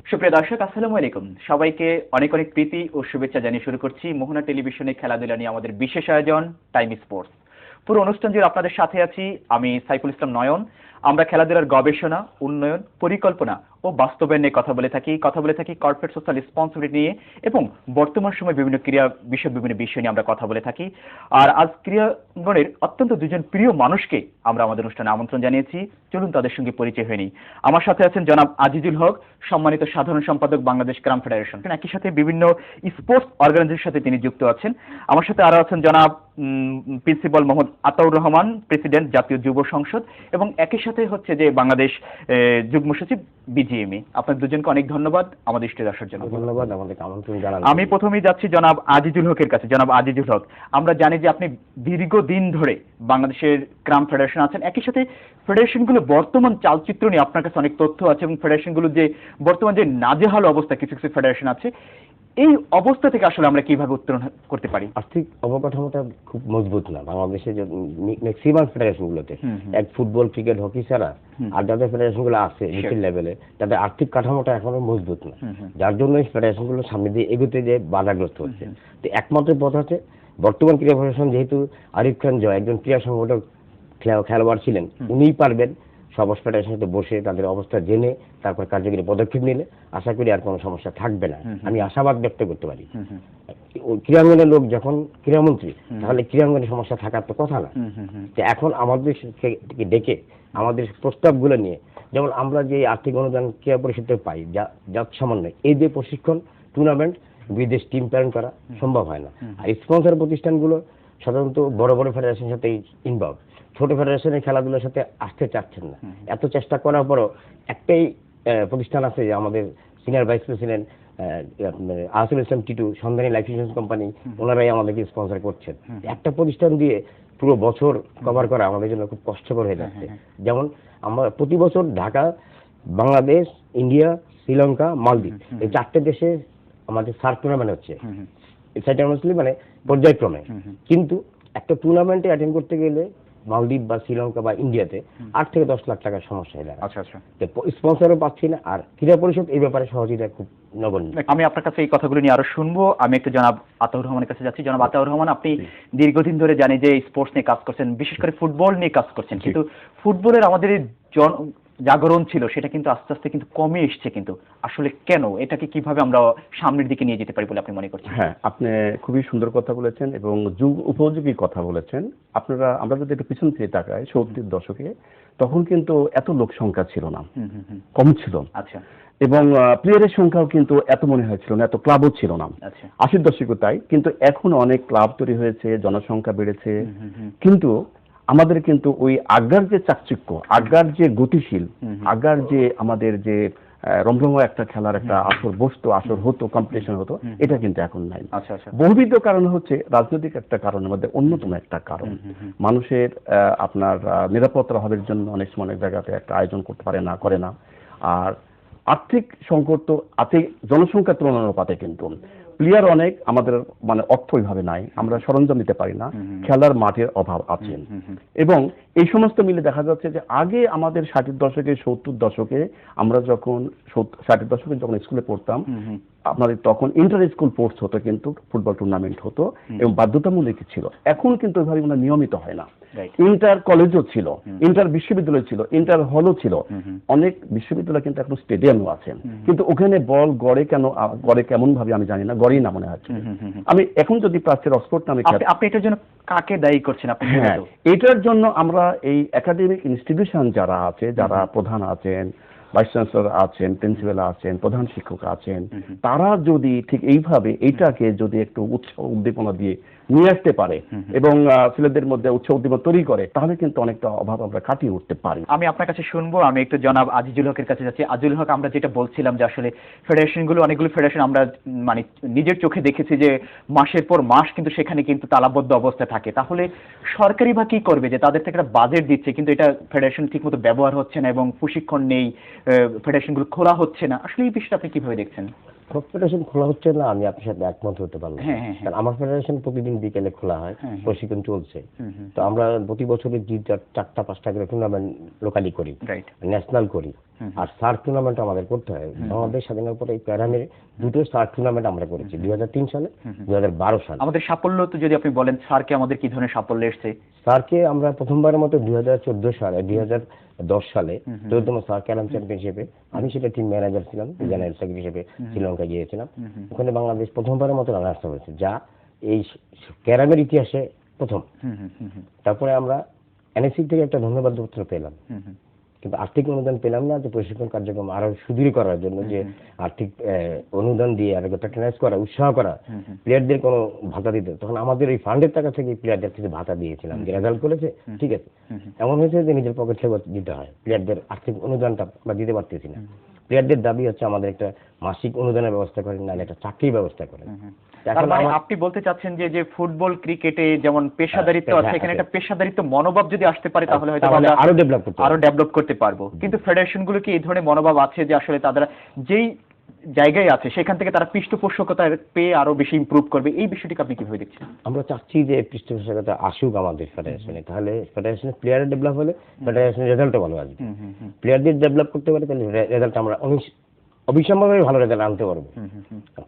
সুপ্রিয় দর্শক, আসসালামু আলাইকুম। সবাইকে অনেক অনেক প্রীতি ও শুভেচ্ছা জানিয়ে শুরু করছি মোহনা টেলিভিশনে খেলাধুলা নিয়ে আমাদের বিশেষ আয়োজন টাইম স্পোর্টস। পুরো অনুষ্ঠান জুড়ে আপনাদের সাথে আছি আমি সাইফুল ইসলাম নয়ন। আমরা খেলাধুলার গবেষণা, উন্নয়ন, পরিকল্পনা ও বাস্তবায়ন নিয়ে কথা বলে থাকি কর্পোরেট সোশ্যাল রেসপন্সিবিলিটি নিয়ে এবং বর্তমান সময়ে বিভিন্ন বিভিন্ন বিষয় নিয়ে আমরা কথা বলে থাকি। আর আজ ক্রীড়াঙ্গনের অত্যন্ত দুজন প্রিয় মানুষকে আমরা আমাদের অনুষ্ঠানে আমন্ত্রণ জানিয়েছি। চলুন তাদের সঙ্গে পরিচয় হয়ে নিই। আমার সাথে আছেন জনাব আজিজুল হক, সম্মানিত সাধারণ সম্পাদক বাংলাদেশ ক্রাম ফেডারেশন। একই সাথে বিভিন্ন স্পোর্টস অর্গানাইজেশনের সাথে তিনি যুক্ত আছেন। আমার সাথে আরো আছেন জনাব প্রিন্সিপাল মোহাম্মদ আতাউর রহমান, প্রেসিডেন্ট জাতীয় যুব সংসদ, এবং একই সাথে হচ্ছে যে বাংলাদেশ যুগ্ম সচিব বিজিএমই। আপনাদের দুজনকে অনেক ধন্যবাদ আমাদের স্টেজে আসার জন্য। ধন্যবাদ আমাদেরকে আমন্ত্রণ জানানোর। আমি প্রথমেই যাচ্ছি জনাব আজিজুল হকের কাছে। জনাব আজিজুল হক, আমরা জানি যে আপনি দীর্ঘদিন ধরে বাংলাদেশের ক্রাম ফেডারেশন আছেন। একই সাথে ফেডারেশনগুলো বর্তমান চালচিত্র নিয়ে আপনার কাছে অনেক তথ্য আছে এবং ফেডারেশনগুলো যে বর্তমান যে নাজেহাল অবস্থা কিছু কিছু ফেডারেশন আছে, এই অবস্থা থেকে আসলে আমরা কিভাবে উত্তরণ করতে পারি? আর্থিক অবকাঠামোটা খুব মজবুত না বাংলাদেশে। যে ম্যাক্সিমাম ফেডারেশনগুলোতে এক ফুটবল, ক্রিকেট, হকি ছাড়া আর যাদের ফেডারেশনগুলো আছে নিচের লেভেলে, তাদের আর্থিক কাঠামোটা এখনো মজবুত না, যার জন্য এই ফেডারেশনগুলো সামনে দিয়ে এগোতে যে বাধাগ্রস্ত হচ্ছে। তো একমাত্র পথ আছে, বর্তমান ক্রীড়া ফেডারেশন যেহেতু আরিফ খান জয় একজন ক্রীড়া সংগঠক খেলোয়াড় ছিলেন, উনিই পারবেন সব ফেডারেশনের সাথে বসে তাদের অবস্থা জেনে তারপর কার্যকরী পদক্ষেপ নিলে আশা করি আর কোনো সমস্যা থাকবে না। আমি আশাবাদ ব্যক্ত করতে পারি। ক্রীড়াঙ্গনের লোক যখন ক্রীড়ামন্ত্রী, তাহলে ক্রীড়াঙ্গনের সমস্যা থাকার তো কথা না। এখন আমাদের ডেকে আমাদের প্রস্তাবগুলো নিয়ে, যেমন আমরা যে আর্থিক অনুদান ক্রীড়া পরিষদ থেকে পাই, যা সামান্য, এই যে প্রশিক্ষণ, টুর্নামেন্ট, বিদেশ টিম প্রেরণ করা সম্ভব হয় না। আর স্পন্সর প্রতিষ্ঠানগুলো সাধারণত বড় বড় ফেডারেশনের সাথে ইনভলভ, ছোট ফেডারেশনের খেলাধুলার সাথে আসতে চাচ্ছেন না। এত চেষ্টা করার পরও একটাই প্রতিষ্ঠান আছে, যে আমাদের সিনিয়র ভাইস প্রেসিডেন্ট আসিফ ইসলাম টিটু, সন্ধানী লাইফ ইন্স্যুরেন্স কোম্পানি, ওনারাই আমাদেরকে স্পন্সর করছেন। একটা প্রতিষ্ঠান দিয়ে পুরো বছর কভার করা আমাদের জন্য খুব কষ্টকর হয়ে যাচ্ছে। যেমন আমরা প্রতি বছর ঢাকা, বাংলাদেশ, ইন্ডিয়া, শ্রীলঙ্কা, মালদ্বীপ, এই চারটে দেশে আমাদের সার্ক টুর্নামেন্ট হচ্ছে, মানে পর্যায়ক্রমে। কিন্তু একটা টুর্নামেন্টে অ্যাটেন্ড করতে গেলে মালদ্বীপ বা শ্রীলঙ্কা বা ইন্ডিয়াতে 8 থেকে 10 লাখ টাকার সমস্যা হয়ে যায়। আচ্ছা আচ্ছা, স্পন্সরও পাচ্ছি না, আর ক্রীড়া পরিষদ এই ব্যাপারে সহযোগিতা খুব নগণ্য। আমি আপনার কাছে এই কথাগুলো নিয়ে আরো শুনবো। আমি একটু জনাব আতাউর রহমানের কাছে যাচ্ছি। জনাব আতাউর রহমান, আপনি দীর্ঘদিন ধরে জানি যে স্পোর্টস নিয়ে কাজ করছেন, বিশেষ করে ফুটবল নিয়ে কাজ করছেন, কিন্তু ফুটবলের আমাদের জাগরণ ছিল, সেটা কিন্তু আস্তে আস্তে কিন্তু কমে এসছে। কিন্তু আসলে কেন, এটাকে কিভাবে আমরা সামনের দিকে নিয়ে যেতে পারি বলে আপনি মনে করছেন? হ্যাঁ, আপনি খুবই সুন্দর কথা বলেছেন এবং যুগ উপযোগী কথা বলেছেন। আমরা যদি একটু পিছন ফিরে তাকাই, 70 দশকে, তখন কিন্তু এত লোক সংখ্যা ছিল না, কম ছিল। আচ্ছা। এবং প্লেয়ারের সংখ্যাও কিন্তু এত মনে হয়েছিল না, এত ক্লাবও ছিল না। 80 দশকে তাই। কিন্তু এখন অনেক ক্লাব তৈরি হয়েছে, জনসংখ্যা বেড়েছে, কিন্তু আমাদের কিন্তু ওই আগার যে চাকচিক্য, আগার যে গতিশীল, আগার যে আমাদের যে রমরমা একটা খেলার একটা আসর বসতো, আসর হতো, কম্পিটিশন হতো, এটা কিন্তু এখন নাই। বহুবিধ কারণ হচ্ছে, রাজনৈতিক একটা কারণের মধ্যে অন্যতম একটা কারণ। মানুষের আপনার নিরাপত্তা অভাবের জন্য অনেক সময় অনেক জায়গাতে একটা আয়োজন করতে করে না। আর আর্থিক সংকট তো আছে, জনসংখ্যার তুলনানুপাতে কিন্তু প্লেয়ার অনেক, আমাদের মানে অর্থ ওইভাবে নাই, আমরা সরঞ্জাম দিতে পারি না, খেলার মাঠের অভাব আছে। এবং এই সমস্ত মিলে দেখা যাচ্ছে যে আগে আমাদের 60 দশকে, 70 দশকে, আমরা যখন 60 দশকে যখন স্কুলে পড়তাম, আপনাদের তখন ইন্টার স্কুল স্পোর্টস হতো, কিন্তু ফুটবল টুর্নামেন্ট হতো এবং বাধ্যতামূলক ছিল। এখন কিন্তু ওইভাবে নিয়মিত হয় না। ইন্টার কলেজও ছিল, ইন্টার বিশ্ববিদ্যালয় ছিল, ইন্টার হলও ছিল, অনেক বিশ্ববিদ্যালয় কিন্তু এখন স্টেডিয়ামও আছে, কিন্তু ওখানে বল গড়ে কেমন ভাবে আমি জানি না, গড়েই না মনে হচ্ছে। আমি এখন যদি প্রাচ্যের অক্সফোর্ড নামে, আপনি এটার জন্য কাকে দায়ী করছেন? হ্যাঁ, এটার জন্য আমরা এই একাডেমিক ইনস্টিটিউশন যারা আছে, যারা প্রধান আছেন, ভাইস চ্যান্সেলর আছেন, প্রিন্সিপাল আছেন, প্রধান শিক্ষক আছেন, তারা যদি ঠিক এইভাবে এইটাকে যদি একটু উৎসাহ উদ্দীপনা দিয়ে নিয়ে আসতে পারে এবং ছেলেদের মধ্যে উৎসাহ উদ্দীপনা তৈরি করে, তাহলে কিন্তু অনেকটা অভাব আমরা কাটিয়ে উঠতে পারি। আমি আপনার কাছে শুনবো। আমি একটু জনাব আজিজুল হকের কাছে যাচ্ছি। আজিজুল হক, আমরা যেটা বলছিলাম যে আসলে অনেকগুলো ফেডারেশন আমরা মানে নিজের চোখে দেখেছি যে মাসের পর মাস কিন্তু সেখানে কিন্তু তালাবদ্ধ অবস্থায় থাকে। তাহলে সরকারি বা কি করবে যে তাদের থেকে একটা বাজেট দিচ্ছে, কিন্তু এটা ফেডারেশন ঠিকমতো ব্যবহার হচ্ছে না এবং প্রশিক্ষণ নেই, ফেডারেশনগুলো খোলা হচ্ছে না। আসলে এই বিষয়টা আপনি কিভাবে দেখছেন? সব ফেডারেশন খোলা হচ্ছে না, আমি আপনার সাথে একমত হতে পারলাম। কারণ আমার ফেডারেশন প্রতিদিন বিকেলে খোলা হয়, প্রশিক্ষণ চলছে। তো আমরা প্রতি বছরের 4টা-5টা করে টুর্নামেন্ট লোকালি করি, ন্যাশনাল করি, আর সার্ক টুর্নামেন্ট আমাদের করতে হয়। বাংলাদেশ স্বাধীনের পরে এই প্যারামের 2টো সার্ক টুর্নামেন্ট আমরা করেছি, 2003 সালে, 2012 সালে। আমাদের সাফল্য তো যদি আপনি বলেন, সার্কে আমাদের কি ধরনের সাফল্য এসেছে? সার্কে আমরা প্রথমবারের মতো 2014 সালে, 2010 সালে 14তম সার্ক ক্যারাম চ্যাম্পিয়নশিপে আমি সেটা টিম ম্যানেজার ছিলাম, জেনারেল সেক্রেটারি হিসেবে শ্রীলঙ্কা গিয়েছিলাম। ওখানে বাংলাদেশ প্রথমবারের মতো রানার্স আপ হয়েছে, যা এই ক্যারামের ইতিহাসে প্রথম। তারপরে আমরা এনএসসি থেকে একটা ধন্যবাদ পত্র পেলাম, কিন্তু আর্থিক অনুদান পেলাম না, যে প্রশিক্ষণ কার্যক্রম আরো সুদৃঢ় করার জন্য, যে আর্থিক অনুদান দিয়ে আর প্যাট্রোনাইজ করা, উৎসাহ করা, প্লেয়ারদের কোনো ভাতা দিতে। তখন আমাদের এই ফান্ডের টাকা থেকে প্লেয়ারদের কিছু ভাতা দিয়েছিলাম, যে রেজাল্ট করেছে ঠিক আছে। এমন হয়েছে যে নিজের পকেট থেকে দিতে হয়, প্লেয়ারদের আর্থিক অনুদানটা আমরা দিতে পারতেছি না। প্লেয়ারদের দাবি হচ্ছে আমাদের একটা মাসিক অনুদানের ব্যবস্থা করেন, নাহলে একটা চাকরির ব্যবস্থা করেন। আপনি বলতে চাচ্ছেন যে ফুটবল ক্রিকেটে যেমন পেশাদারিত্ব আছে, এখানে একটা পেশাদারিত্ব মনোভাব যদি আসতে পারে তাহলে হয়তো আমরা আরো ডেভেলপ করতে পারবো। কিন্তু ফেডারেশন গুলো কি এই ধরনের মনোভাব আছে যে আসলে তারা যেই জায়গায় আছে সেখান থেকে তারা পৃষ্ঠপোষকতা পেয়ে আরো বেশি ইমপ্রুভ করবে? এই বিষয়টিকে আপনি কিভাবে দেখছেন? আমরা চাচ্ছি যে পৃষ্ঠপোষকতা আসুক আমাদের ফেডারেশনে, তাহলে ফেডারেশনের প্লেয়ার ডেভেলপ হলে ফেডারেশনের রেজাল্টও ভালো আসবে। প্লেয়ারদের ডেভেলপ করতে পারে, তাহলে রেজাল্ট আমরা অবিসম্ভাবে ভালো রেজাল্ট আনতে পারবো।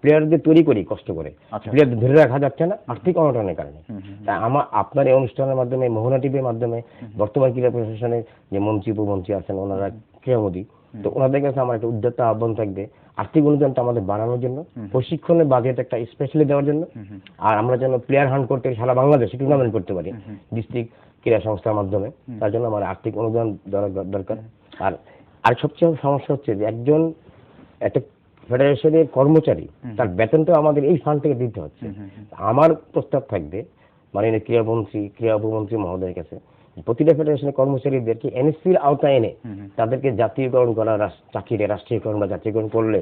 প্লেয়ারদের তৈরি করি কষ্ট করে, প্লেয়ারদের ধরে রাখা যাচ্ছে না আর্থিক অনটনের কারণে। তাই আপনার এই অনুষ্ঠানের মাধ্যমে, মোহনা টিভির মাধ্যমে বর্তমান ক্রীড়া প্রশাসনের যে মন্ত্রী উপমন্ত্রী আছেন, ওনারা ক্রীড়ামোদী, তো ওনাদের কাছে আমার একটা উদ্যোক্তা আহ্বান থাকবে, আর্থিক অনুদানটা আমাদের বাড়ানোর জন্য, প্রশিক্ষণের বাজেট একটা স্পেশালি দেওয়ার জন্য, আর আমরা যেন প্লেয়ার হান্ট করতে সারা বাংলাদেশে টুর্নামেন্ট করতে পারি ডিস্ট্রিক্ট ক্রীড়া সংস্থার মাধ্যমে। তার জন্য আমার আর্থিক অনুদান দরকার। আর সবচেয়ে সমস্যা হচ্ছে যে একজন একটা ফেডারেশনের কর্মচারী, তার বেতনটা আমাদের এই ফান্ড থেকে দিতে হচ্ছে। আমার প্রস্তাব থাকবে মাননীয় ক্রীড়ামন্ত্রী, ক্রীড়া উপমন্ত্রী মহোদয়ের কাছে, প্রতিটা ফেডারেশনের কর্মচারীদেরকে এনএসসির আওতায় এনে তাদেরকে জাতীয়করণ করা, চাকরিতে রাষ্ট্রীয়করণ বা জাতীয়করণ করলে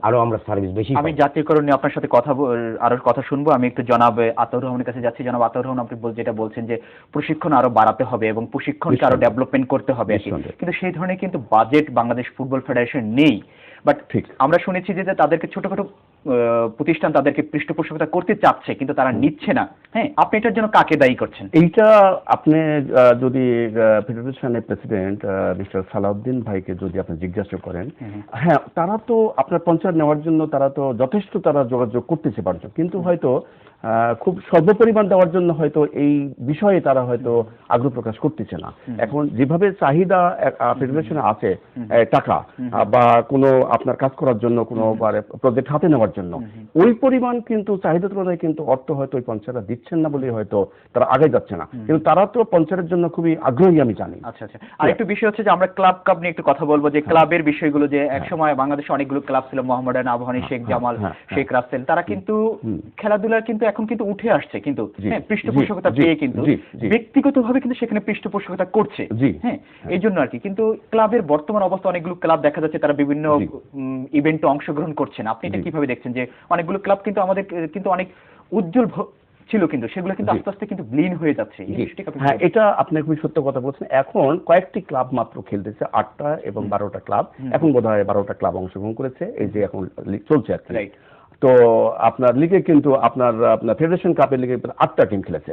আরো আমরা সার্ভিস বেশি। আমি জাতীয়করণ নিয়ে আপনার সাথে আরো কথা শুনবো। আমি একটু জনাব আতাউর রহমানের কাছে যাচ্ছি। জনাব আতাউর রহমান, আপনি যেটা বলছেন যে প্রশিক্ষণ আরো বাড়াতে হবে এবং প্রশিক্ষণকে আরো ডেভেলপমেন্ট করতে হবে, কিন্তু সেই ধরনের কিন্তু বাজেট বাংলাদেশ ফুটবল ফেডারেশন নেই। বাট আমরা শুনেছি যে তাদেরকে ছোটখাটো প্রতিষ্ঠান তাদেরকে পৃষ্ঠপোষকতা করতে চাচ্ছে, কিন্তু তারা নিচ্ছে না। হ্যাঁ, আপনি এটার জন্য কাকে দায়ী করছেন? এইটা আপনি যদি ফেডারেশনের প্রেসিডেন্ট মিস্টার সালাউদ্দিন ভাইকে যদি আপনি জিজ্ঞাসা করেন, হ্যাঁ, তারা তো আপনার পঞ্চায়েত নেওয়ার জন্য তারা তো যথেষ্ট তারা যোগাযোগ করতেছে পারছে, কিন্তু হয়তো খুব স্বল্প পরিমাণ দেওয়ার জন্য হয়তো এই বিষয়ে তারা হয়তো আগ্রহ প্রকাশ করতেছে না। এখন যেভাবে চাহিদা ফেডারেশনে আছে টাকা বা কোনো আপনার কাজ করার জন্য, কোনো প্রজেক্ট হাতে নেওয়ার জন্য, ওই পরিমাণ কিন্তু চাহিদা তুলনায় কিন্তু অর্থ হয়তো ওই পঞ্চায়েতরা দিচ্ছেন না বলে হয়তো তারা আগে যাচ্ছে না, কিন্তু তারা তো পঞ্চায়েতের জন্য খুবই আগ্রহী আমি জানি। আচ্ছা আচ্ছা, আর একটু বিষয় হচ্ছে যে আমরা ক্লাব নিয়ে একটু কথা বলবো, যে ক্লাবের বিষয়গুলো, যে একসময় বাংলাদেশে অনেকগুলো ক্লাব ছিল, মোহামেডান, আবাহনী, শেখ জামাল, শেখ রাসেল, তারা কিন্তু খেলাধুলার কিন্তু এখন কিন্তু উঠে আসছে, কিন্তু পৃষ্ঠপোষকতা পেয়ে কিন্তু ব্যক্তিগতভাবে কিন্তু সেখানে পৃষ্ঠপোষকতা করছে। হ্যাঁ, এই জন্য আর কি। কিন্তু ক্লাবের বর্তমান অবস্থা, অনেকগুলো ক্লাব দেখা যাচ্ছে তারা বিভিন্ন ইভেন্টে অংশগ্রহণ করছেন। আপনি এটা কিভাবে দেখছেন যে অনেকগুলো ক্লাব কিন্তু আমাদের কিন্তু অনেক উজ্জ্বল ছিল, কিন্তু সেগুলো কিন্তু আস্তে আস্তে কিন্তু বিলীন হয়ে যাচ্ছে? হ্যাঁ, এটা আপনি খুবই সত্য কথা বলছেন। এখন কয়েকটি ক্লাব মাত্র খেলতেছে, 8টা এবং 12টা ক্লাব। এখন বোধহয় 12টা ক্লাব অংশগ্রহণ করেছে, এই যে এখন চলছে আর কি। তো আপনার লিগে কিন্তু আপনার ফেডারেশন কাপের লিগে 8টা টিম খেলেছে।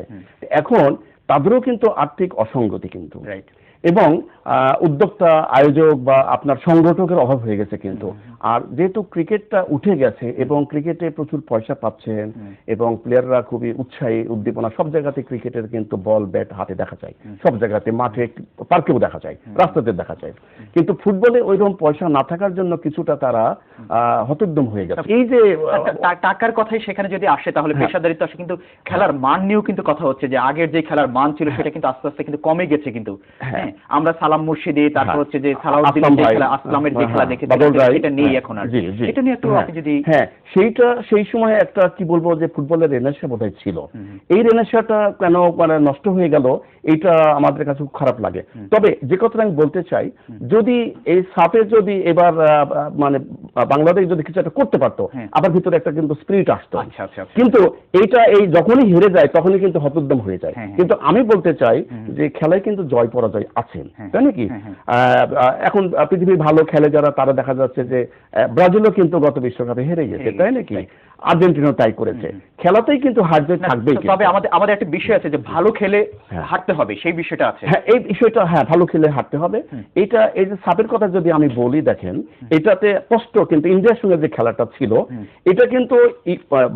এখন তাদেরও কিন্তু আর্থিক অসঙ্গতি কিন্তু, এবং উদ্যোক্তা, আয়োজক বা আপনার সংগঠকের অভাব হয়ে গেছে কিন্তু। আর যেহেতু ক্রিকেটটা উঠে গেছে এবং ক্রিকেটে প্রচুর পয়সা পাচ্ছেন এবং প্লেয়াররা খুবই উৎসাহী, উদ্দীপনা, সব জায়গাতে ক্রিকেটের কিন্তু বল ব্যাট হাতে দেখা যায়, সব জায়গাতে, মাঠে, পার্কেও দেখা যায়, রাস্তাতে দেখা যায়। কিন্তু ফুটবলে ওইরকম পয়সা না থাকার জন্য কিছুটা তারা হতোদ্যম হয়ে গেছে। এই যে টাকার কথাই সেখানে যদি আসে, তাহলে পেশাদারিত্ব আসে, কিন্তু খেলার মান নিয়েও কিন্তু কথা হচ্ছে যে আগের যে খেলার মান ছিল সেটা কিন্তু আস্তে আস্তে কিন্তু কমে গেছে। কিন্তু আমরা সালাম মুর্শিদি, তারপর হচ্ছে যে সালাউদ্দিনের যে খেলা, আসলামের যে খেলা দেখেছি, এটা নেই এখন আর। এটা নিয়ে একটু আপনি যদি। হ্যাঁ, সেই সময় একটা কি বলবো যে ফুটবলের রেনেসাঁ বোধহয় ছিল। এই রেনেসাঁটা কেন নষ্ট হয়ে গেল, এটা আমাদের কাছে খুব খারাপ লাগে। তবে যে কথাটা আমি বলতে চাই, যদি এই সাপে যদি এবার বাংলাদেশ যদি কিছু একটা করতে পারতো, আবার ভিতরে একটা কিন্তু স্পিরিট আসতো। কিন্তু এইটা যখনই হেরে যায় তখনই কিন্তু হতোদ্যম হয়ে যায়। কিন্তু আমি বলতে চাই যে খেলায় কিন্তু জয় পরাজয় আছেন, তাই নাকি? এখন পৃথিবীর ভালো খেলে যারা, তারা দেখা যাচ্ছে যে ব্রাজিলও কিন্তু গত বিশ্বকাপে হেরে গেছে, তাই নাকি? আর্জেন্টিনা তাই করেছে। খেলাতেই কিন্তু হার জিত থাকবেই। তবে আমাদের একটা বিষয় আছে যে ভালো খেলে হারতে হবে, সেই বিষয়টা আছে। হ্যাঁ, এই বিষয়টা, হ্যাঁ, ভালো খেলে হারতে হবে। এই যে সাপের কথা যদি আমি বলি, দেখেন এটাতে স্পষ্ট কিন্তু ইন্ডিয়ার সঙ্গে যে খেলাটা ছিল, এটা কিন্তু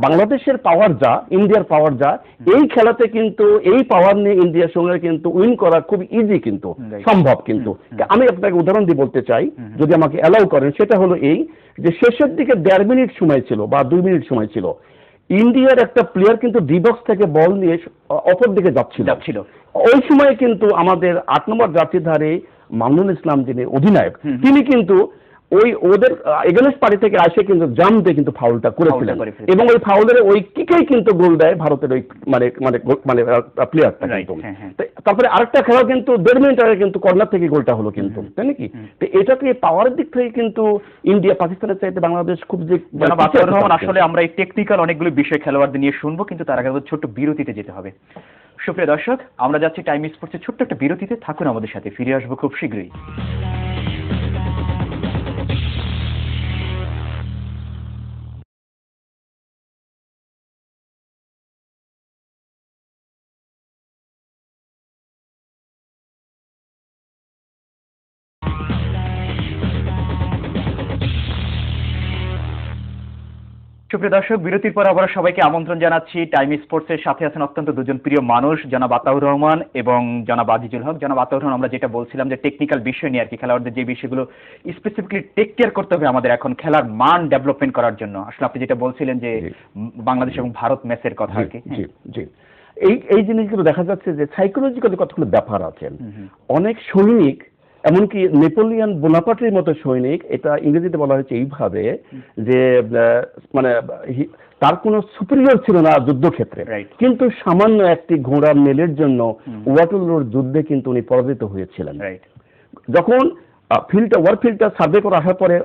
বাংলাদেশের পাওয়ার যা, ইন্ডিয়ার পাওয়ার যা, এই খেলাতে কিন্তু এই পাওয়ার নিয়ে ইন্ডিয়ার সঙ্গে কিন্তু উইন করা খুব ইজি, কিন্তু সম্ভব। কিন্তু আমি আপনাকে উদাহরণ দিয়ে বলতে চাই, যদি আমাকে অ্যালাউ করেন, সেটা হলো এই যে শেষের দিকে 1.5 মিনিট সময় ছিল বা 2 মিনিট সময় ছিল, ইন্ডিয়ার একটা প্লেয়ার কিন্তু ডি বক্স থেকে বল নিয়ে অপর দিকে যাচ্ছিল। ওই সময় কিন্তু আমাদের 8 নম্বর জার্সির ধারে মামুনুল ইসলাম, যিনি অধিনায়ক, তিনি কিন্তু ওদের এগেনস্ট পার্টি থেকে আসে কিন্তু জাম্প দিয়ে কিন্তু ফাউলটা করেছিলেন, এবং ওই ফাউলের ওই কিকেই কিন্তু গোল দেয় ভারতের ওই মানে প্লেয়ারটা। কিন্তু তারপরে আরেকটা খেলা কিন্তু 1.5 মিনিট আগে কিন্তু কর্নার থেকে গোলটা হলো কিন্তু, তাই নাকি? তো এটাকে পাওয়ারের দিক থেকে কিন্তু ইন্ডিয়া পাকিস্তানের চাইতে বাংলাদেশ খুব যে আসলে আমরা এই টেকনিক্যাল অনেকগুলো বিষয় খেলোয়াড়দের নিয়ে শুনবো, কিন্তু তার আগে ছোট্ট বিরতিতে যেতে হবে। সুপ্রিয় দর্শক, আমরা যাচ্ছি টাইম স্পোর্টসের ছোট্ট একটা বিরতিতে। থাকুন আমাদের সাথে, ফিরে আসবো খুব শীঘ্রই। সুপ্রিয় দর্শক, বিরতির পর আবার সবাইকে আমন্ত্রণ জানাচ্ছি। টাইম স্পোর্টসের সাথে আছেন অত্যন্ত দুজন প্রিয় মানুষ, জনাব আতাউর রহমান এবং জনাব আজিজুল হক। জনাব আতাউর রহমান, আমরা যেটা বলছিলাম যে টেকনিক্যাল বিষয় নিয়ে আর কি, খেলোয়াড়দের যে বিষয়গুলো স্পেসিফিকলি টেক কেয়ার করতে হবে আমাদের এখন খেলার মান ডেভেলপমেন্ট করার জন্য, আসলে আপনি যেটা বলছিলেন যে বাংলাদেশ এবং ভারত ম্যাচের কথা আর কি। জি জি, এই জিনিসগুলো দেখা যাচ্ছে যে সাইকোলজিক্যালি কতগুলো ব্যাপার আছে। অনেক সৈনিক, এমনকি নেপোলিয়ান বোনাপার্টের মতো সৈনিক, এটা ইংরেজিতে বলা হয়েছে এইভাবে যে মানে তার কোনো সুপিরিয়র ছিল না যুদ্ধক্ষেত্রে, কিন্তু সামান্য একটি ঘোড়ার মেলের জন্য ওয়াটারলুর যুদ্ধে কিন্তু উনি পরাজিত হয়েছিলেন। যখন ওয়ারফিল্ডটা সার্ভে করে আসার পরে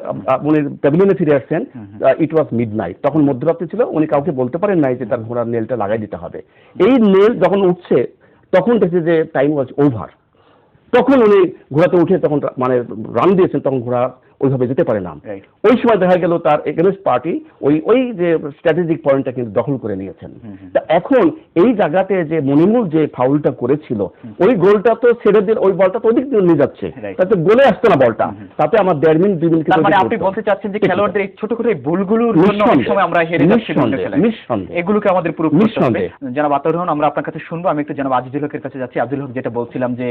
উনি প্যাভিলিয়নে ফিরে আসছেন, ইট ওয়াজ মিডনাইট, তখন মধ্যরাত্রি ছিল। উনি কাউকে বলতে পারেন নাই যে তার ঘোড়ার নেলটা লাগাই দিতে হবে। এই নেল যখন উঠছে, তখন দেখছে যে টাইম ওয়াজ ওভার। তখন উনি ঘোড়াতে উঠে তখন মানে রান দিয়েছেন, তখন ঘোড়া ওইভাবে যেতে পারে না। ওই সময় দেখা গেল তার এগেনস্ট পার্টি ওই যে স্ট্র্যাটেজিক পয়েন্টটা কিন্তু দখল করে নিয়েছেন। তা এখন এই জায়গাতে যে মনিমুল যে ফাউলটা করেছিল, ওই গোলটা তো ছেড়ে দিয়ে ওই বলটা তো ওদিক দিয়ে নিয়ে যাচ্ছে, তাতে গোলে আসতো না বলটা, তাতে আমার 1.5 মিনিট 2 মিনিট। মানে আপনি বলতে চাচ্ছেন যে খেলোয়াড়দের এই ছোট ছোট ভুলগুলোর জন্য অনেক সময় আমরা হেরে যাচ্ছি, এগুলোকে আমাদের পুরো নিঃসন্দেহে। জনাব আতাউর রহমান, আমরা আপনার কাছে শুনবো। আমি একটু জনাব আজিজুল হকের কাছে যাচ্ছি। আজিজুল হক, যেটা বলছিলাম যে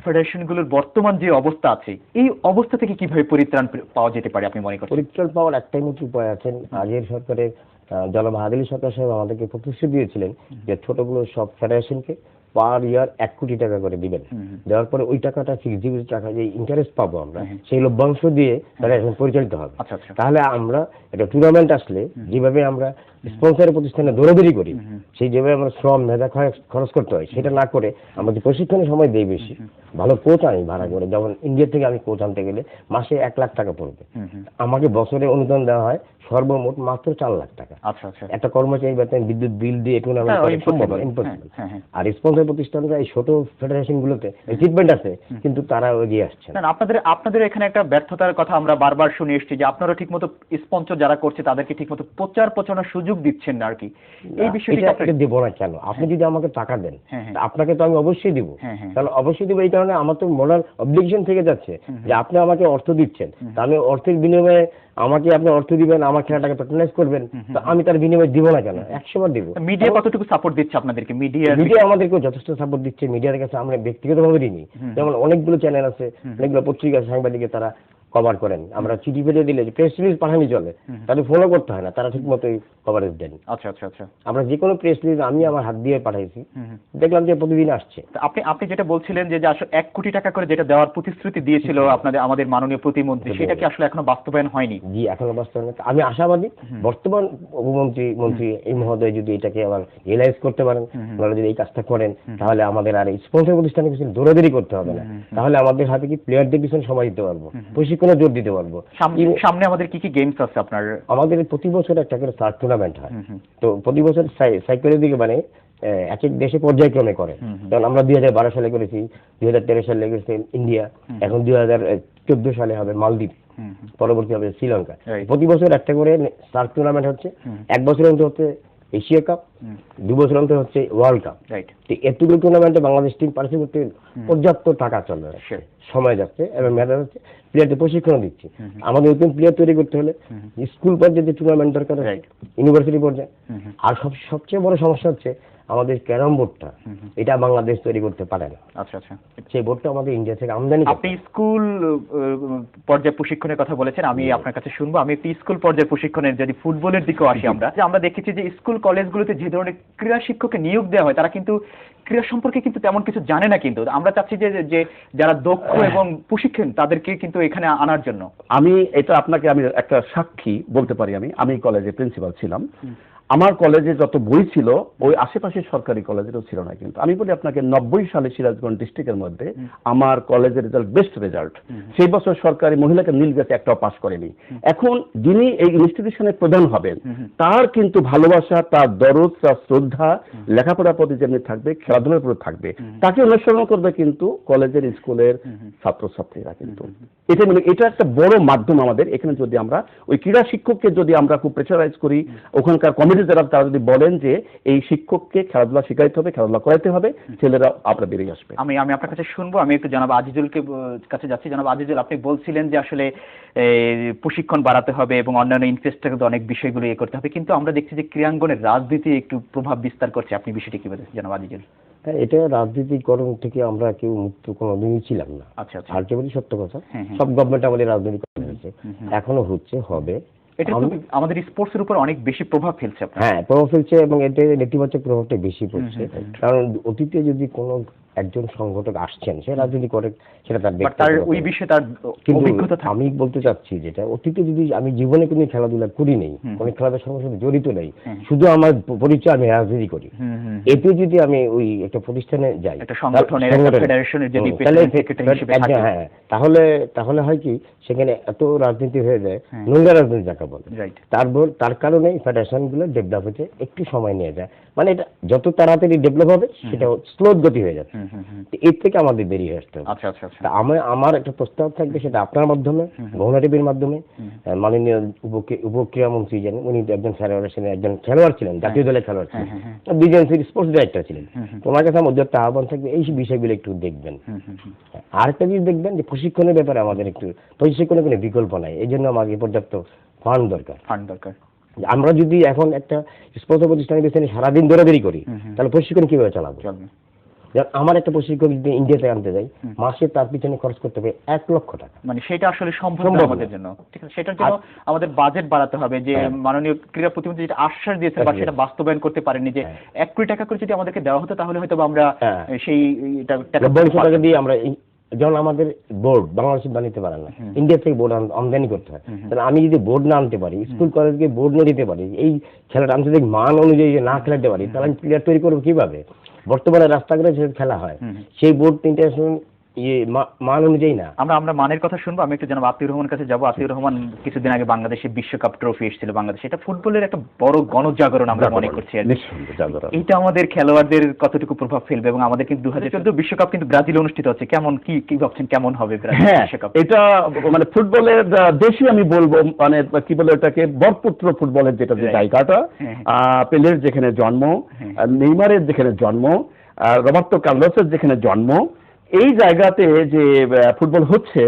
ফেডারেশনগুলোর বর্তমান যে অবস্থা আছে, এই অবস্থা থেকে কিভাবে পরিত্রাণ পাওয়া যেতে পারে আপনি মনে করেন? পরিত্রাণ পাওয়ার একটাই মাত্র উপায় আছেন। আগের সরকারের জনাব আদিল সরকার সাহেব আমাদেরকে প্রতিশ্রুতি দিয়েছিলেন যে ছোটগুলো সব ফেডারেশনকে পার ইয়ার 1 কোটি টাকা করে দিবেন। দেওয়ার পরে ওই টাকাটা ফিক্সড ডিপোজিট টাকা যে ইন্টারেস্ট পাবো আমরা, সেই লভ্যাংশ দিয়ে ফেডারেশন পরিচালিত হবে। তাহলে আমরা একটা টুর্নামেন্ট আসলে যেভাবে আমরা স্পন্সরের প্রতিষ্ঠানে দৌড়াদৌড়ি করি, সেই যেভাবে আমরা শ্রম মেধা খরচ করতে হয়, সেটা না করে আমরা যে প্রশিক্ষণের সময় দেই বেশি, ভালো কোচ আনি ভাড়া করে। যেমন ইন্ডিয়া থেকে আমি কোচ আনতে গেলে মাসে 1 লাখ টাকা পড়বে, আমাকে বছরে অনুদান দেওয়া হয় সর্বমোট মাত্র 4 লাখ টাকা। একটা কর্মচারী বেতন, বিদ্যুৎ বিল দিয়ে টুর্নামেন্ট করা সম্ভব না, ইম্পসিবল। আর স্পন্সর প্রতিষ্ঠানরা এই ছোট ফেডারেশন গুলোতে ট্রিটমেন্ট আছে, কিন্তু তারা এগিয়ে আসছে না। আপনাদের এখানে একটা ব্যর্থতার কথা আমরা বারবার শুনে এসেছি যে আপনারা ঠিকমতো স্পন্সর যারা করছে তাদেরকে ঠিকমতো প্রচার প্রচারণার সুযোগ দিচ্ছেন না আর কি। এই বিষয়টা দেব না কেন? আপনি যদি আমাকে টাকা দেন, আপনাকে তো আমি অবশ্যই দিব। তাহলে অবশ্যই দিব, এই কারণে আমার তো মোরাল অবলিগেশন থেকে যাচ্ছে যে আপনি আমাকে অর্থ দিচ্ছেন, তা আমি অর্থের বিনিময়ে আমাকে আপনি অর্থ দিবেন, আমার খেলাটাকে প্যাট্রোনাইজ করবেন, তো আমি তার বিনিময়ে দিব না কেন? 100 বার দিব। মিডিয়া কতটুকু সাপোর্ট দিচ্ছে আপনাদেরকে? মিডিয়া আমাদেরকে যথেষ্ট সাপোর্ট দিচ্ছে। মিডিয়ার কাছে আমরা ব্যক্তিগতভাবে ঋণী। যেমন অনেকগুলো চ্যানেল আছে, অনেকগুলো পত্রিকা, সাংবাদিকে তারা কভার করেন। আমরা চিঠি ফেলে দিলে প্রেস রিলিজ পাঠানি চলে, তাদের ফলো করতে হয় না, তারা ঠিক মতোই কভারেজ দেন। আমরা যে কোনো প্রেস রিলিজ আমি আমার হাত দিয়ে পাঠাইছি, দেখলাম যে প্রতিদিন আসছে। আপনি যেটা বলছিলেন যে আসলে 1 কোটি টাকা করে যেটা দেওয়ার প্রতিশ্রুতি দিয়েছিল আমাদের মাননীয় প্রতিমন্ত্রী, সেটা কি আসলে এখনো বাস্তবায়ন হয়নি? জি, এখনো বাস্তবায়ন। আমি আশাবাদী বর্তমান উপমন্ত্রী এই মহোদয় যদি এটাকে আবার রিয়েলাইজ করতে পারেন, ওনারা যদি এই কাজটা করেন, তাহলে আমাদের আর স্পন্সর প্রতিষ্ঠানের পিছনে দৌড়াদৌড়ি করতে হবে না। তাহলে আমাদের হাতে কি প্লেয়ারদের পিছনে সময় দিতে পারবো, প্রশিক্ষণে জোর দিতে পারবো। সামনে আমাদের কি কি গেমস আছে আপনার? আমাদের প্রতি বছর একটা করে সার্ক টুর্নামেন্ট হয়। তো প্রতি বছর সাইকেলের দিকে মানে এক এক দেশে পর্যায়ক্রমে করে। যেমন আমরা 2012 সালে করেছি, 2013 সালে করেছি ইন্ডিয়া, এখন 2014 সালে হবে মালদ্বীপ। পরবর্তী হবে শ্রীলঙ্কা। Right. প্রতি বছর একটা করে সার্ক টুর্নামেন্ট হচ্ছে, এক বছর অন্তর হচ্ছে এশিয়া কাপ, 2 বছর অন্তর হচ্ছে ওয়ার্ল্ড কাপ। রাইট। তো এতগুলো টুর্নামেন্টে বাংলাদেশ টিম পার্টিসিপেট করতে পর্যাপ্ত টাকা চলে যাচ্ছে, সময় যাচ্ছে এবং মেধা যাচ্ছে, প্লেয়ারদের প্রশিক্ষণ দিচ্ছি। আমাদের নতুন প্লেয়ার তৈরি করতে হলে স্কুল পর্যায়ে টুর্নামেন্ট দরকার, ইউনিভার্সিটি পর্যায়ে। আর সবচেয়ে বড় সমস্যা হচ্ছে আমাদের ক্যারাম বোর্ডটা, এটা বাংলাদেশ তৈরি করতে পারে না। আচ্ছা আচ্ছা। সেই বোর্ডটা আমাদের ইন্ডিয়া থেকে আমদানি করতে আপনি স্কুল পর্যায়ে প্রশিক্ষণের কথা বলেছেন, আমি আপনার কাছে শুনবো। আমি একটি স্কুল পর্যায়ে প্রশিক্ষণের, যদি ফুটবলের দিকেও আসি, আমরা দেখেছি যে স্কুল কলেজগুলোতে যে ধরনের ক্রীড়া শিক্ষককে নিয়োগ দেওয়া হয়, তারা কিন্তু ক্রীড়া সম্পর্কে কিন্তু তেমন কিছু জানে না। কিন্তু আমরা চাচ্ছি যে যারা দক্ষ এবং প্রশিক্ষণ, তাদেরকে কিন্তু এখানে আনার জন্য। আমি একটা সাক্ষী বলতে পারি। আমি কলেজে প্রিন্সিপাল ছিলাম। আমার কলেজে যত বই ছিল ওই আশেপাশে সরকারি কলেজেরও ছিল না। কিন্তু আমি বলি আপনাকে, 90 সালে সিরাজগঞ্জ ডিস্ট্রিক্টের মধ্যে আমার কলেজের রেজাল্ট বেস্ট রেজাল্ট। সেই বছর সরকারি মহিলাকে নীল গেছে একটাও পাস করেনি। এখন যিনি এই ইনস্টিটিউশনের প্রধান হবেন, তার কিন্তু ভালোবাসা, তার দরদ, তার শ্রদ্ধা লেখাপড়ার প্রতি যেমনি থাকবে, খেলাধুলার প্রতি থাকবে, তাকে অনুসরণ করবে কিন্তু কলেজের স্কুলের ছাত্রছাত্রীরা। কিন্তু এটা একটা বড় মাধ্যম আমাদের এখানে। যদি আমরা ওই ক্রীড়া শিক্ষককে যদি আমরা খুব প্রেসারাইজ করি, ওখানকার কমিটি তারা যদি বলেন যে এই শিক্ষককে খেলাধুলা শেখাইতে হবে, খেলাধুলা করাইতে হবে, ছেলেরা আপনার বেরিয়ে আসবে। আমি আপনার কাছে শুনবো। আমি একটু জনাব আজিজুলকে কাছে যাচ্ছি। জনাব আজিজুল, আপনি বলছিলেন যে আসলে প্রশিক্ষণ বাড়াতে হবে এবং অন্যান্য ইনফ্রাস্ট্রাকচার অনেক বিষয়গুলো করতে হবে, কিন্তু আমরা দেখছি যে ক্রীড়াঙ্গনের রাজনীতি একটু প্রভাব বিস্তার করছে। আপনি বিষয়টি কি বলেছেন জনাব আজিজুল? এটা রাজনীতিকরণ থেকে আমরা কেউ মুক্ত কোনোদিনই ছিলাম না। আচ্ছা আচ্ছা। আলটিমেটলি সত্য কথা, সব গভর্নমেন্ট আমাদের রাজনীতি করে হয়েছে, এখনো হচ্ছে, হবে। এটা আমাদের স্পোর্টসের উপর অনেক বেশি প্রভাব ফেলছে। হ্যাঁ, প্রভাব ফেলছে এবং এটা নেতিবাচক প্রভাবটা বেশি পড়ছে। কারণ অতীতে যদি কোনো একজন সংগঠক আসছেন, সে রাজনীতি করে, সেটা তার ওই বিষয়ে তার অভিজ্ঞতা থাকে। আমি বলতে চাচ্ছি যেটা, অতীতে যদি আমি জীবনে কোনো খেলাধুলা করি নেই, কোনো খেলাধুলার সঙ্গে সাথে জড়িত নেই, শুধু আমার পরিচয় আমি রাজনীতি করি, এতে যদি আমি ওই একটা প্রতিষ্ঠানে যাই, একটা সংগঠনের, ফেডারেশনের যদি সেক্রেটারি হিসেবে থাকি, হ্যাঁ, তাহলে হয় কি, সেখানে এত রাজনীতি হয়ে যায়, নোংরা রাজনীতি যাকে বলে। তার কারণে ফেডারেশনগুলো ডেভেলপ হতে একটু সময় নিয়ে যায়। মানে এটা যত তাড়াতাড়ি ডেভেলপ হবে, সেটা স্লো গতি হয়ে যাচ্ছে। এর থেকে আমাদের বেরিয়ে আসতে হবে। আচ্ছা আচ্ছা আচ্ছা। আমার একটা প্রস্তাব থাকবে, সেটা আপনার মাধ্যমে, মোহনা টিভির মাধ্যমে। মাননীয় উপক্রীড়া মন্ত্রী জানেন, উনি একজন খেলোয়াড় ছিলেন, জাতীয় দলের খেলোয়াড় ছিলেন, বিজেএনসির স্পোর্টস ডাইরেক্টর ছিলেন। তোমার কাছে আমার একটা আহ্বান থাকবে, এই বিষয়গুলো একটু দেখবেন। আর একটা জিনিস দেখবেন যে প্রশিক্ষণের ব্যাপারে আমাদের একটু, প্রশিক্ষণের কোনো বিকল্প নাই, এই জন্য আমাকে পর্যাপ্ত ফান্ড দরকার। আমরা যদি এখন একটা স্পোর্টস প্রতিষ্ঠানের পেছনে সারাদিন দৌড়াদৌড়ি করি, তাহলে প্রশিক্ষণ কিভাবে চালাবো? আমার একটা প্রশিক্ষক যদি ইন্ডিয়াতে আনতে যাই, মাসে তার পিছনে খরচ করতে হবে 1 লক্ষ টাকা। মানে সেটা আসলে সম্ভব না আমাদের জন্য। ঠিক আছে, সেটার জন্য আমাদের বাজেট বাড়াতে হবে। যে মাননীয় ক্রীড়া প্রতিমন্ত্রী যেটা আশ্বাস দিয়েছেন বা সেটা বাস্তবায়ন করতে পারেনি, যে 1 কোটি টাকা করে যদি আমাদেরকে দেওয়া হতো, তাহলে হয়তো আমরা সেই টাকা দিয়ে আমরা, যেমন আমাদের বোর্ড বাংলাদেশে বানাতে পারে না, ইন্ডিয়া থেকে বোর্ড আমদানি করতে হয়। তাহলে আমি যদি বোর্ড না আনতে পারি, স্কুল কলেজকে বোর্ড না দিতে পারি, এই খেলাটা আন্তর্জাতিক মান অনুযায়ী না খেলাতে পারি, তাহলে আমি প্লেয়ার তৈরি করবো কিভাবে? বর্তমানে রাস্তাঘাটে যে খেলা হয়, সেই বোর্ড ইন্টারন্যাশনাল মান অনুযায়ী না। আমরা মানের কথা শুনবো। আমি একটু জানাবো আতিউর রহমানের কাছে যাবো। আতিউর রহমান, কিছুদিন আগে বাংলাদেশে বিশ্বকাপ ট্রফি এসেছিল বাংলাদেশ, এটা ফুটবলের একটা বড় গণজাগরণ আমরা মনে করছি। এটা আমাদের খেলোয়াড়দের কতটুকু প্রভাব ফেলবে? এবং আমাদের কিন্তু 2014 বিশ্বকাপ কিন্তু ব্রাজিলে অনুষ্ঠিত হচ্ছে। কেমন কি ভাবছেন, কেমন হবে বিশ্বকাপ? এটা মানে ফুটবলের দেশে আমি বলবো, মানে কি বলে এটাকে, বরপুত্র ফুটবলের যেটা যে জায়গাটা, পেলের যেখানে জন্ম, নেইমারের যেখানে জন্ম, রবার্তো কার্লোসের যেখানে জন্ম, এই জায়গাতে যে ফুটবল হচ্ছে,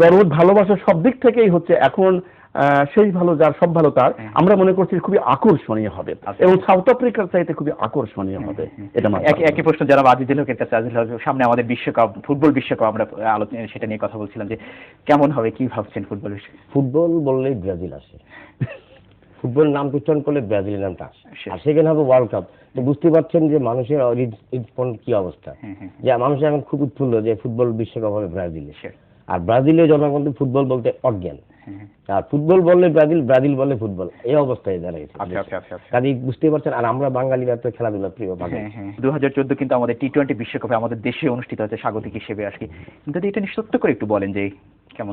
দরদ, ভালোবাসা সব দিক থেকেই হচ্ছে। এখন সেই ভালো যার, সব ভালো তার, আমরা মনে করছি খুবই আকর্ষণীয় হবে এবং সাউথ আফ্রিকার চাইতে খুবই আকর্ষণীয় হবে। এটা একই প্রশ্ন যারা আজিজুল হকের কাছে। আজিজুল হক, সামনে আমাদের বিশ্বকাপ, ফুটবল বিশ্বকাপ, আমরা আলোচনা সেটা নিয়ে কথা বলছিলাম যে কেমন হবে, কি ভাবছেন ফুটবল বিষয়ে? ফুটবল বললেই ব্রাজিল আসে, ফুটবল নাম উচ্চারণ করলে ব্রাজিলের নামটা আসে, আর সেখানে হবে ওয়ার্ল্ড কাপ। তো বুঝতে পারছেন যে মানুষের কি অবস্থা, যে মানুষ এখন খুব উৎফুল্ল যে ফুটবল বিশ্বকাপ হবে ব্রাজিলে। আর ব্রাজিলের জনগণ ফুটবল বলতে অজ্ঞান, আর ফুটবল বললে ব্রাজিল, ব্রাজিল বললে ফুটবল, এই অবস্থায় দাঁড়াইছে। কাজে বুঝতে পারছেন। আর আমরা বাঙালিরা তো খেলাধুলা প্রিয়। 2014 কিন্তু আমাদের টি-20 বিশ্বকাপে আমাদের দেশে অনুষ্ঠিত হচ্ছে স্বাগতিক হিসেবে আসি। কিন্তু এটা নিশ্চিত করে একটু বলেন যে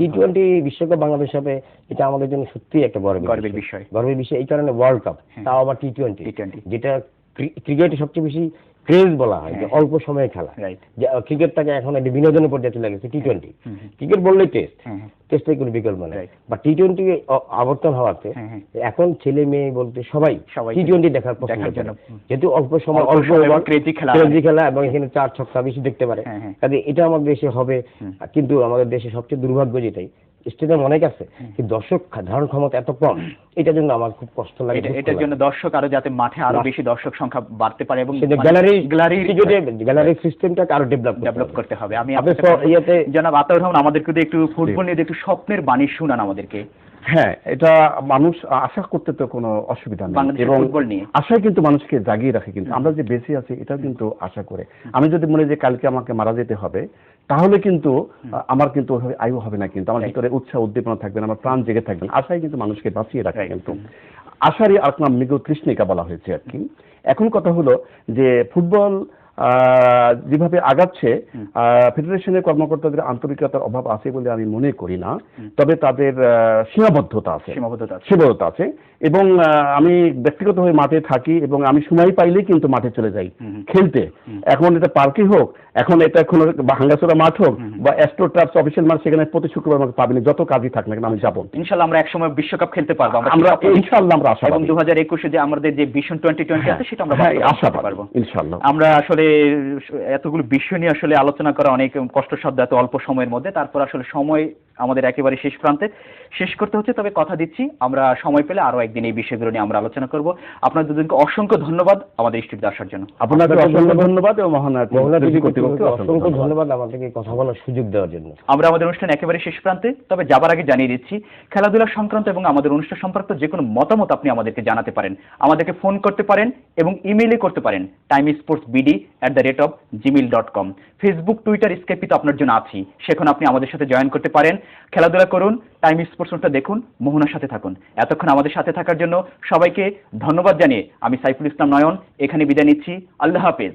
টি-20 বিশ্বকাপ বাংলাদেশ হবে, এটা আমাদের জন্য সত্যি একটা গর্বের বিষয়। এই কারণে ওয়ার্ল্ড কাপ, তাও আবার টি-20, যেটা ক্রিকেটে সবচেয়ে বেশি ক্রেজ বলা হয় যে অল্প সময়ে খেলা, রাইট, যে ক্রিকেটটাকে এখন একটি বিনোদনের পর্যায়ে চলে গেছে T20। ক্রিকেট বললেই টেস্টের কোনো বিকল্প নেই, বা T20 আবর্তন হওয়াতে এখন ছেলে মেয়ে বলতে সবাই T20 দেখার পছন্দ করে, যেহেতু অল্প সময় অল্প ক্রেজি খেলা এবং এখানে 4 ছক্কা বেশি দেখতে পারে। কাজে এটা আমাদের দেশে হবে, কিন্তু আমাদের দেশে সবচেয়ে দুর্ভাগ্য যেটাই, স্টেডিয়াম অনেক আছে কিন্তু দর্শক ধারণ ক্ষমতা এত কম, এটার জন্য আমার খুব কষ্ট লাগে। এটার জন্য দর্শক আরো যাতে মাঠে আরো বেশি দর্শক সংখ্যা বাড়তে পারে এবং গ্যালারি সিস্টেমটাকে আরো ডেভেলপ করতে হবে। আমি জনাব আতাউর রহমান আমাদেরকে একটু ফুটবল নিয়ে একটু স্বপ্নের বাণী শুনান আমাদেরকে। হ্যাঁ, এটা মানুষ আশা করতে তো কোনো অসুবিধা নেই, এবং আশাই কিন্তু মানুষকে জাগিয়ে রাখে। কিন্তু আমরা যে বেঁচে আছি এটা কিন্তু আশা করে। আমি যদি মনে যে কালকে আমাকে মারা যেতে হবে, তাহলে কিন্তু আমার কিন্তু ওইভাবে আয়ু হবে না, কিন্তু আমার ভিতরে উৎসাহ উদ্দীপনা থাকবে না, আমার প্রাণ জেগে থাকবে। আশাই কিন্তু মানুষকে বাঁচিয়ে রাখে। কিন্তু আশারই আর নাম মৃগ তৃষ্ণিকা বলা হয়েছে আর কি। এখন কথা হলো যে ফুটবল যেভাবে আগাচ্ছে, ফেডারেশনের কর্মকর্তাদের আন্তরিকতার অভাব আছে বলে আমি মনে করি না, তবে তাদের সীমাবদ্ধতা আছে। এবং আমি ব্যক্তিগতভাবে মাঠে থাকি এবং আমি সময় পাইলেই কিন্তু মাঠে চলে যাই খেলতে। এখন এটা পার্কই হোক, এখন এটা কোনো ভাঙ্গাচোরা মাঠ হোক বা অ্যাস্ট্রো টার্ফস অফিসিয়াল মাঠ, সেখানে প্রতি শুক্রবার আমাকে পাবেন, যত কাজই থাক না কেন আমি যাবো। ইনশাআল্লাহ আমরা একসময় বিশ্বকাপ খেলতে পারবো, আমরা ইনশাআল্লাহ আমরা আশা, এবং 2021 যে আমাদের যে ভিশন 2020 আছে সেটা আমরা আশা পারবো ইনশাআল্লাহ। আমরা আসলে এতগুলো বিষয় নিয়ে আসলে আলোচনা করা অনেক কষ্টসাধ্য এত অল্প সময়ের মধ্যে, তারপর আসলে সময় আমাদের একেবারে শেষ প্রান্তে, শেষ করতে হচ্ছে। তবে কথা দিচ্ছি আমরা সময় পেলে আরো একদিন এই বিষয়গুলো নিয়ে আমরা আলোচনা করব। আপনাদের দুজনকে অসংখ্য ধন্যবাদ আমাদের স্টুডিওতে আসার জন্য। আপনাকে অসংখ্য ধন্যবাদ এবং মহানা কর্তৃপক্ষকে অসংখ্য ধন্যবাদ আমাদেরকে কথা বলার সুযোগ দেওয়ার জন্য। আমরা আমাদের অনুষ্ঠান একেবারে শেষ প্রান্তে, তবে যাবার আগে জানিয়ে দিচ্ছি খেলাধুলা সংক্রান্ত এবং আমাদের অনুষ্ঠান সম্পর্কিত যে কোনো মতামত আপনি আমাদেরকে জানাতে পারেন, আমাদেরকে ফোন করতে পারেন এবং ইমেইলে করতে পারেন timesportsbd@gmail.com। ফেসবুক, টুইটার, স্কাইপে তো আপনার জন্য আছি, সেখানে আপনি আমাদের সাথে জয়েন করতে পারেন। খেলাধুলা করুন, টাইম স্পোর্টসটা দেখুন, মোহনার সাথে থাকুন। এতক্ষণ আমাদের সাথে থাকার জন্য সবাইকে ধন্যবাদ জানিয়ে আমি সাইফুল ইসলাম নয়ন এখানে বিদায় নিচ্ছি। আল্লাহ হাফেজ।